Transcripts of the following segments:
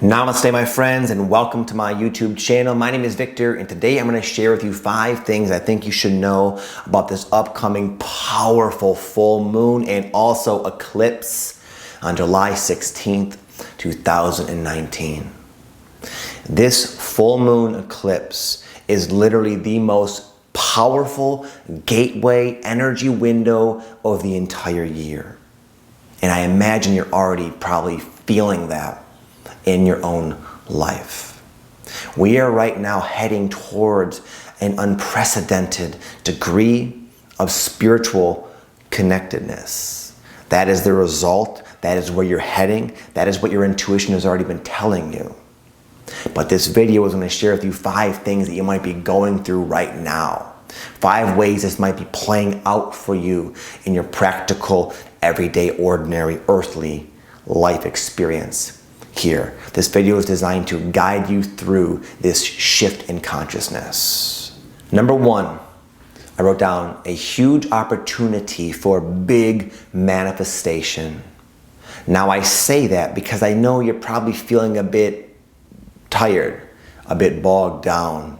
Namaste, my friends, and welcome to my YouTube channel. My name is Victor, and today I'm going to share with you 5 things I think you should know about this upcoming powerful full moon and also eclipse on July 16th, 2019. This full moon eclipse is literally the most powerful gateway energy window of the entire year. And I imagine you're already probably feeling that in your own life. We are right now heading towards an unprecedented degree of spiritual connectedness. That is the result. That is where you're heading. That is what your intuition has already been telling you. But this video is going to share with you 5 things that you might be going through right now. 5 ways this might be playing out for you in your practical, everyday, ordinary, earthly life experience. Here, this video is designed to guide you through this shift in consciousness. Number 1, I wrote down a huge opportunity for big manifestation. Now I say that because I know you're probably feeling a bit tired, a bit bogged down,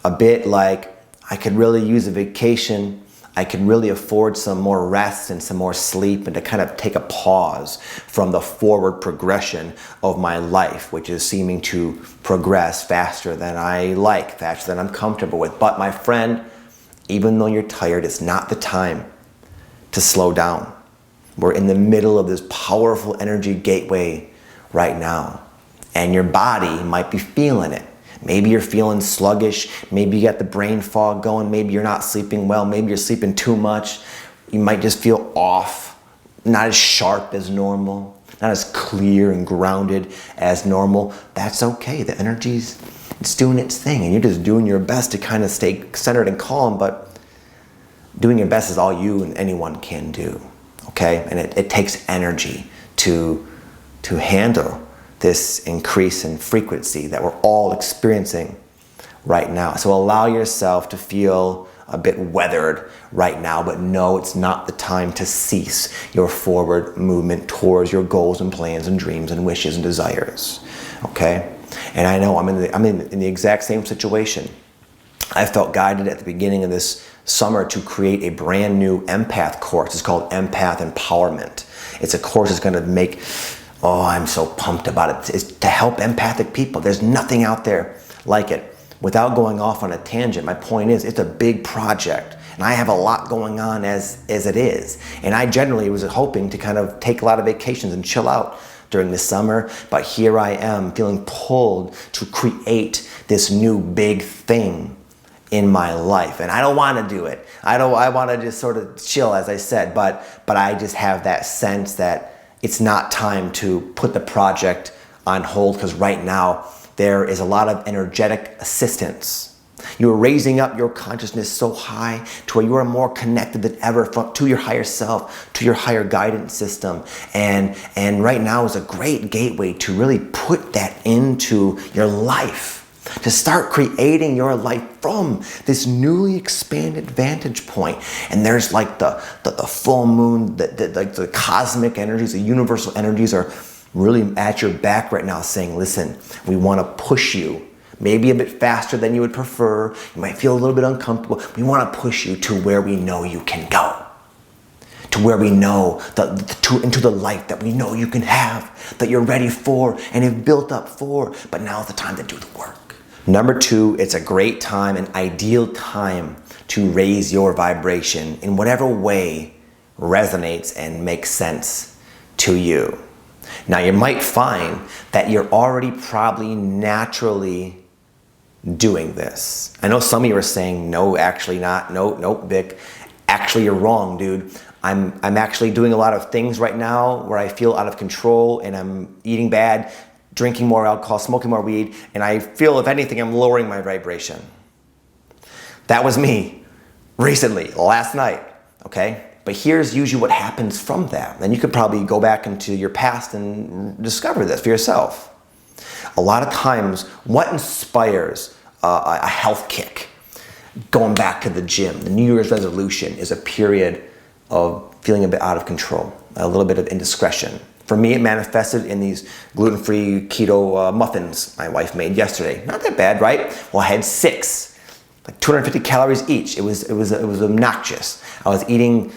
a bit like I could really use a vacation. I could really afford some more rest and some more sleep and to kind of take a pause from the forward progression of my life, which is seeming to progress faster than I like, faster than I'm comfortable with. But my friend, even though you're tired, it's not the time to slow down. We're in the middle of this powerful energy gateway right now, and your body might be feeling it. Maybe you're feeling sluggish, maybe you got the brain fog going, maybe you're not sleeping well, maybe you're sleeping too much. You might just feel off, not as sharp as normal, not as clear and grounded as normal. That's okay, the energy's it's doing its thing, and you're just doing your best to kind of stay centered and calm, but doing your best is all you and anyone can do, okay? And it takes energy to handle this increase in frequency that we're all experiencing right now. So allow yourself to feel a bit weathered right now, but know it's not the time to cease your forward movement towards your goals and plans and dreams and wishes and desires, okay? And I know I'm in the exact same situation. I felt guided at the beginning of this summer to create a brand new empath course. It's called Empath Empowerment. It's a course that's gonna make, oh, I'm so pumped about it. It's to help empathic people. There's nothing out there like it. Without going off on a tangent, my point is it's a big project, and I have a lot going on as it is. And I generally was hoping to kind of take a lot of vacations and chill out during the summer, but here I am feeling pulled to create this new big thing in my life. And I don't want to do it. I want to just sort of chill, as I said, but I just have that sense that it's not time to put the project on hold, because right now there is a lot of energetic assistance. You're raising up your consciousness so high to where you are more connected than ever to your higher self, to your higher guidance system. And right now is a great gateway to really put that into your life, to start creating your life from this newly expanded vantage point. And there's like the full moon, the cosmic energies, the universal energies are really at your back right now saying, listen, we want to push you maybe a bit faster than you would prefer. You might feel a little bit uncomfortable. We want to push you to where we know you can go, to where we know, into the life that we know you can have, that you're ready for and have built up for, but now's the time to do the work. Number 2, it's a great time, an ideal time to raise your vibration in whatever way resonates and makes sense to you. Now you might find that you're already probably naturally doing this. I know some of you are saying, no, actually not. Nope, Vic. Actually, you're wrong, dude. I'm actually doing a lot of things right now where I feel out of control, and I'm eating bad, drinking more alcohol, smoking more weed, and I feel, if anything, I'm lowering my vibration. That was me recently, last night, okay? But here's usually what happens from that. And you could probably go back into your past and discover this for yourself. A lot of times, what inspires a health kick? going back to the gym. The New Year's resolution is a period of feeling a bit out of control, a little bit of indiscretion. For me, it manifested in these gluten-free keto muffins my wife made yesterday. Not that bad, right? Well, I had 6, like 250 calories each. It was obnoxious. I was eating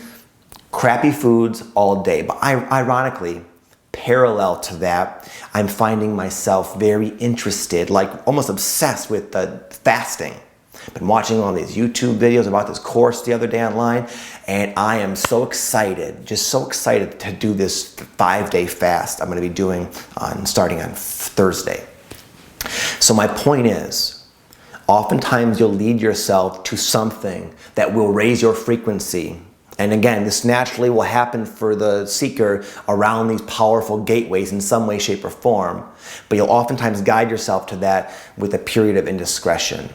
crappy foods all day. But ironically, parallel to that, I'm finding myself very interested, like almost obsessed with fasting. I've been watching all these YouTube videos about this course the other day online, and I am so excited, just so excited to do this 5-day fast I'm going to be doing starting on Thursday. So my point is, oftentimes you'll lead yourself to something that will raise your frequency. And again, this naturally will happen for the seeker around these powerful gateways in some way, shape, or form. But you'll oftentimes guide yourself to that with a period of indiscretion.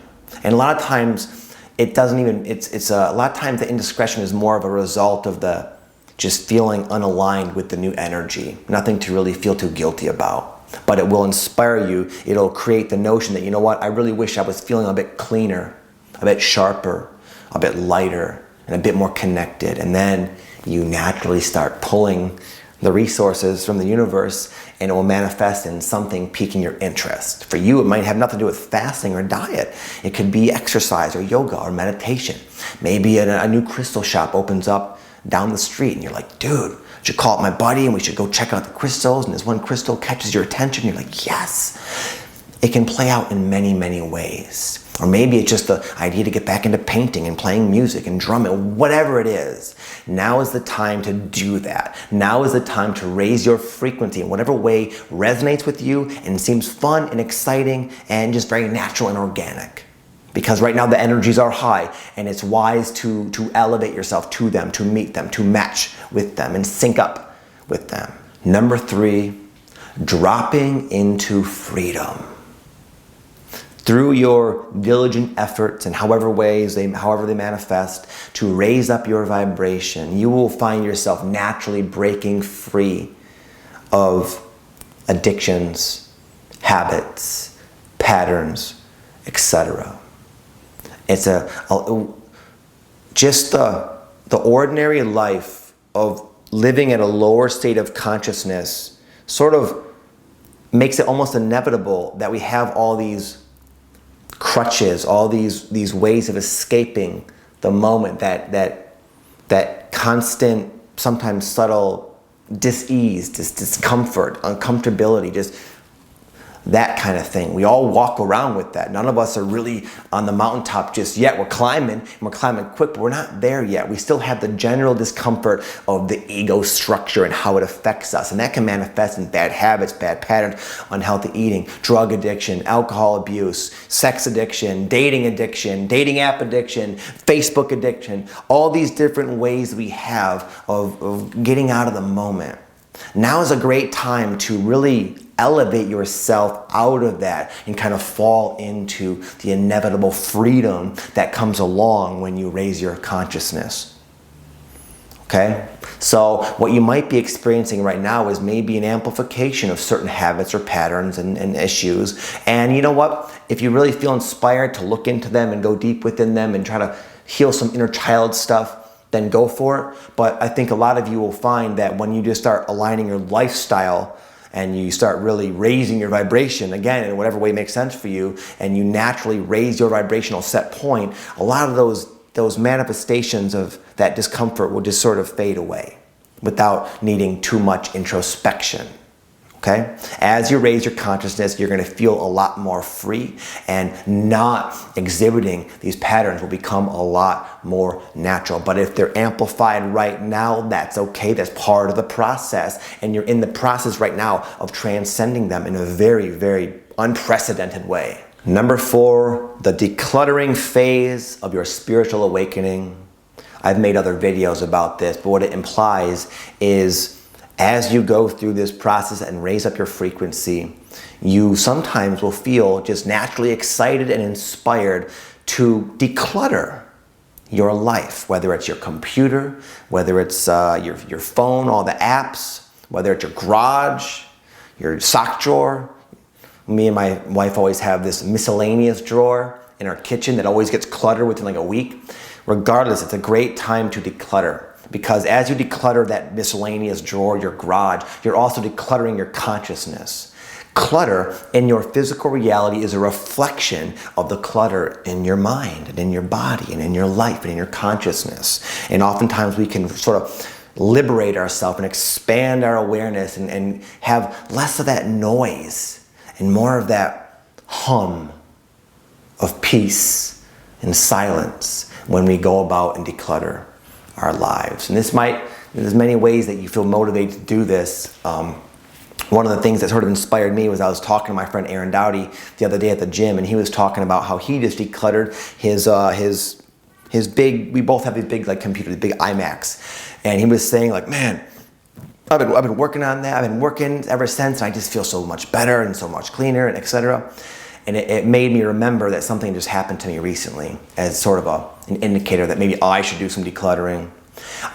And a lot of times, it doesn't even, a lot of times the indiscretion is more of a result of the just feeling unaligned with the new energy. Nothing to really feel too guilty about. But it will inspire you. It'll create the notion that, you know what, I really wish I was feeling a bit cleaner, a bit sharper, a bit lighter, and a bit more connected. And then you naturally start pulling the resources from the universe, and it will manifest in something piquing your interest. For you, it might have nothing to do with fasting or diet. It could be exercise or yoga or meditation. Maybe a new crystal shop opens up down the street and you're like, dude, I should call up my buddy and we should go check out the crystals, and this one crystal catches your attention. You're like, yes. It can play out in many, many ways. Or maybe it's just the idea to get back into painting and playing music and drumming, whatever it is. Now is the time to do that. Now is the time to raise your frequency in whatever way resonates with you and seems fun and exciting and just very natural and organic. Because right now the energies are high, and it's wise to elevate yourself to them, to meet them, to match with them and sync up with them. Number 3, dropping into freedom. Through your diligent efforts and however they manifest to raise up your vibration, you will find yourself naturally breaking free of addictions, habits, patterns, etc. It's just the ordinary life of living at a lower state of consciousness sort of makes it almost inevitable that we have all these crutches, all these ways of escaping the moment, that constant, sometimes subtle dis-ease, discomfort, uncomfortability, just that kind of thing. We all walk around with that. None of us are really on the mountaintop just yet. We're climbing, and we're climbing quick, but we're not there yet. We still have the general discomfort of the ego structure and how it affects us. And that can manifest in bad habits, bad patterns, unhealthy eating, drug addiction, alcohol abuse, sex addiction, dating app addiction, Facebook addiction, all these different ways we have of getting out of the moment. Now is a great time to really elevate yourself out of that and kind of fall into the inevitable freedom that comes along when you raise your consciousness. Okay? So what you might be experiencing right now is maybe an amplification of certain habits or patterns and issues. And you know what? If you really feel inspired to look into them and go deep within them and try to heal some inner child stuff, then go for it. But I think a lot of you will find that when you just start aligning your lifestyle and you start really raising your vibration, again, in whatever way makes sense for you, and you naturally raise your vibrational set point, a lot of those manifestations of that discomfort will just sort of fade away without needing too much introspection. Okay? As you raise your consciousness, you're going to feel a lot more free, and not exhibiting these patterns will become a lot more natural. But if they're amplified right now, that's okay. That's part of the process. And you're in the process right now of transcending them in a very, very unprecedented way. Number 4, the decluttering phase of your spiritual awakening. I've made other videos about this, but what it implies is as you go through this process and raise up your frequency, you sometimes will feel just naturally excited and inspired to declutter your life, whether it's your computer, whether it's your phone, all the apps, whether it's your garage, your sock drawer. Me and my wife always have this miscellaneous drawer, in our kitchen that always gets cluttered within like a week. Regardless, it's a great time to declutter, because as you declutter that miscellaneous drawer, your garage, you're also decluttering your consciousness. Clutter in your physical reality is a reflection of the clutter in your mind and in your body and in your life and in your consciousness. And oftentimes we can sort of liberate ourselves and expand our awareness and have less of that noise and more of that hum of peace and silence when we go about and declutter our lives. And there's many ways that you feel motivated to do this. One of the things that sort of inspired me was I was talking to my friend Aaron Dowdy the other day at the gym, and he was talking about how he just decluttered his big, we both have these big like computers, big iMacs. And he was saying like, man, I've been working on that. I've been working ever since, and I just feel so much better and so much cleaner, and etc. And it made me remember that something just happened to me recently as sort of an indicator that maybe I should do some decluttering.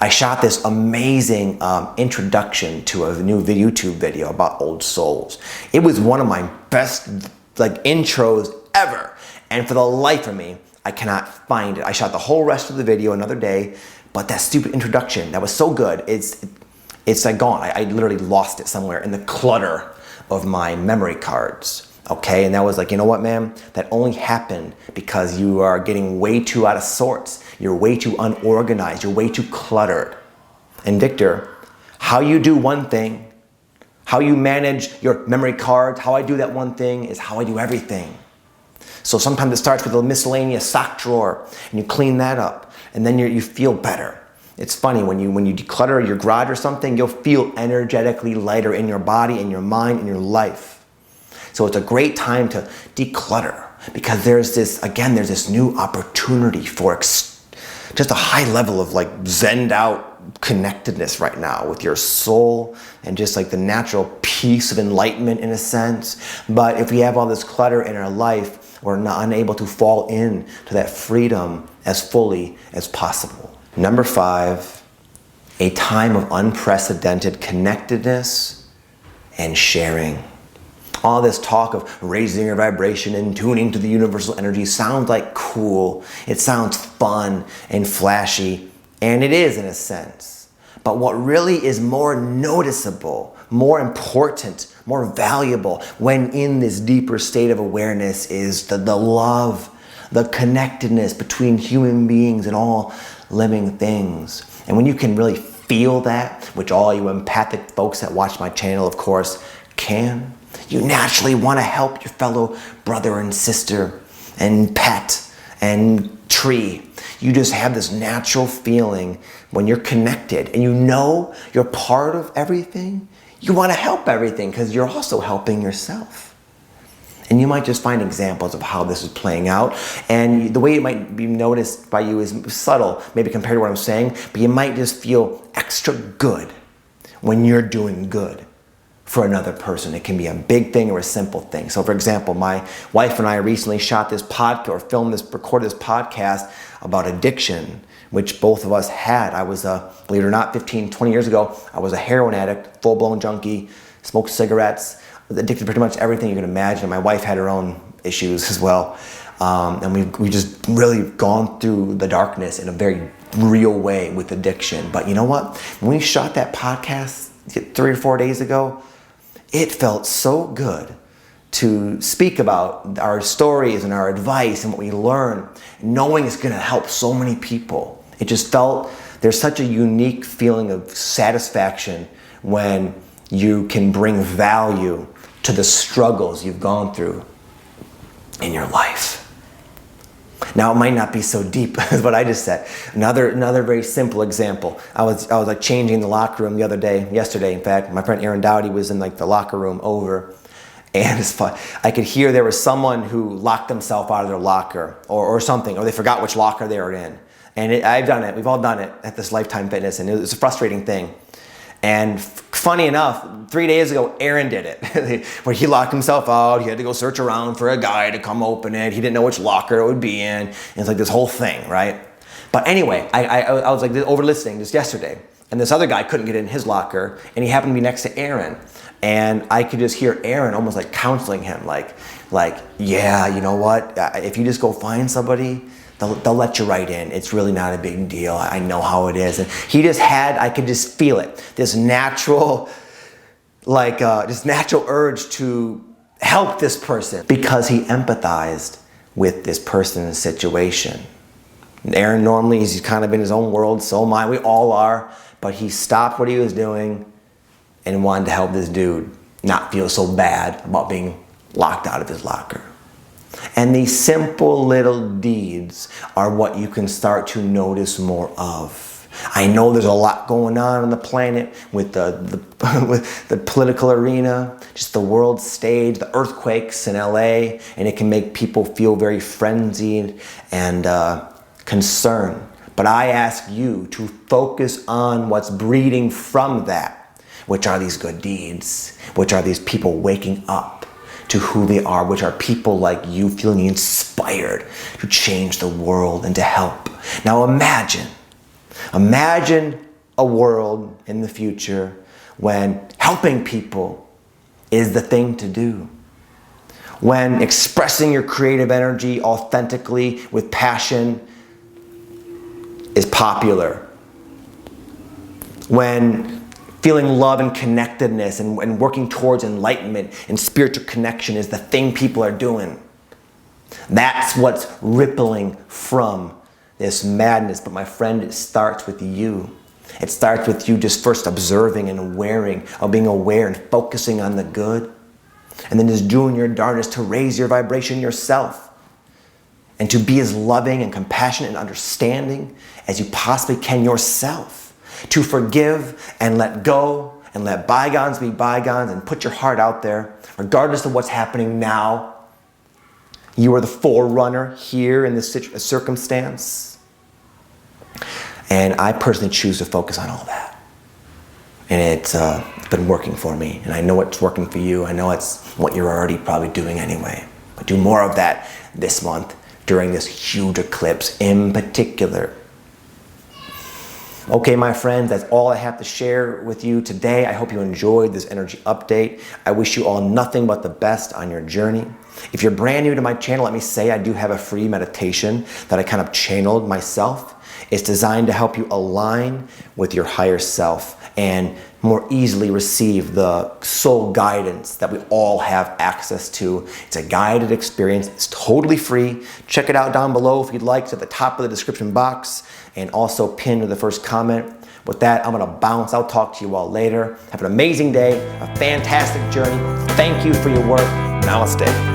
I shot this amazing introduction to a new YouTube video about old souls. It was one of my best like intros ever. And for the life of me, I cannot find it. I shot the whole rest of the video another day, but that stupid introduction, that was so good, it's like gone. I literally lost it somewhere in the clutter of my memory cards. Okay, and that was like, you know what, man? That only happened because you are getting way too out of sorts. You're way too unorganized. You're way too cluttered. And Victor, how you do one thing, how you manage your memory cards, how I do that one thing is how I do everything. So sometimes it starts with a miscellaneous sock drawer, and you clean that up, and then you feel better. It's funny, when you declutter your garage or something, you'll feel energetically lighter in your body, in your mind, in your life. So it's a great time to declutter, because there's this new opportunity for just a high level of like zened out connectedness right now with your soul and just like the natural peace of enlightenment in a sense. But if we have all this clutter in our life, we're not unable to fall in to that freedom as fully as possible. Number 5, a time of unprecedented connectedness and sharing. All this talk of raising your vibration and tuning to the universal energy sounds like cool. It sounds fun and flashy, and it is in a sense. But what really is more noticeable, more important, more valuable when in this deeper state of awareness is the love, the connectedness between human beings and all living things. And when you can really feel that, which all you empathic folks that watch my channel, of course, can, you naturally want to help your fellow brother and sister and pet and tree. You just have this natural feeling when you're connected and you know you're part of everything. You want to help everything because you're also helping yourself. And you might just find examples of how this is playing out. And the way it might be noticed by you is subtle, maybe compared to what I'm saying, but you might just feel extra good when you're doing good for another person. It can be a big thing or a simple thing. So for example, my wife and I recently shot this recorded this podcast about addiction, which both of us had. I was, believe it or not, 15, 20 years ago, I was a heroin addict, full-blown junkie, smoked cigarettes, was addicted to pretty much everything you can imagine. My wife had her own issues as well. And we just really gone through the darkness in a very real way with addiction. But you know what? When we shot that podcast 3 or 4 days ago, it felt so good to speak about our stories and our advice and what we learn, knowing it's going to help so many people. It just felt, there's such a unique feeling of satisfaction when you can bring value to the struggles you've gone through in your life. Now, it might not be so deep as what I just said. Another very simple example. I was like changing the locker room yesterday, in fact. My friend Aaron Dowdy was in like the locker room over, and it's fun. I could hear there was someone who locked themselves out of their locker or something, or they forgot which locker they were in. And I've done it. We've all done it at this Lifetime Fitness, and it's a frustrating thing. And funny enough, 3 days ago, Aaron did it, where he locked himself out. He had to go search around for a guy to come open it. He didn't know which locker it would be in. And it's like this whole thing, right? But anyway, I was like over listening just yesterday, and this other guy couldn't get in his locker, and he happened to be next to Aaron. And I could just hear Aaron almost like counseling him, like, yeah, you know what? If you just go find somebody, they'll let you right in. It's really not a big deal. I know how it is. And he just had, I could just feel it, this natural, this natural urge to help this person because he empathized with this person's situation. Aaron normally, he's kind of in his own world, so am I, we all are, but he stopped what he was doing and wanted to help this dude not feel so bad about being locked out of his locker. And these simple little deeds are what you can start to notice more of. I know there's a lot going on the planet with with the political arena, just the world stage, the earthquakes in LA, and it can make people feel very frenzied and concerned. But I ask you to focus on what's breeding from that, which are these good deeds, which are these people waking up to who they are, which are people like you feeling inspired to change the world and to help. Now imagine a world in the future when helping people is the thing to do. When expressing your creative energy authentically with passion is popular. When feeling love and connectedness and working towards enlightenment and spiritual connection is the thing people are doing. That's what's rippling from this madness. But my friend, it starts with you. It starts with you just first observing and being aware and focusing on the good. And then just doing your darndest to raise your vibration yourself. And to be as loving and compassionate and understanding as you possibly can yourself. To forgive and let go and let bygones be bygones and put your heart out there, regardless of what's happening now. You are the forerunner here in this circumstance. And I personally choose to focus on all that. And it's been working for me. And I know it's working for you. I know it's what you're already probably doing anyway. But do more of that this month during this huge eclipse in particular. Okay, my friends, that's all I have to share with you today. I hope you enjoyed this energy update. I wish you all nothing but the best on your journey. If you're brand new to my channel, let me say I do have a free meditation that I kind of channeled myself. It's designed to help you align with your higher self and more easily receive the soul guidance that we all have access to. It's a guided experience. It's totally free. Check it out down below if you'd like. It's at the top of the description box and also pinned to the first comment. With that, I'm gonna bounce. I'll talk to you all later. Have an amazing day, a fantastic journey. Thank you for your work. Namaste.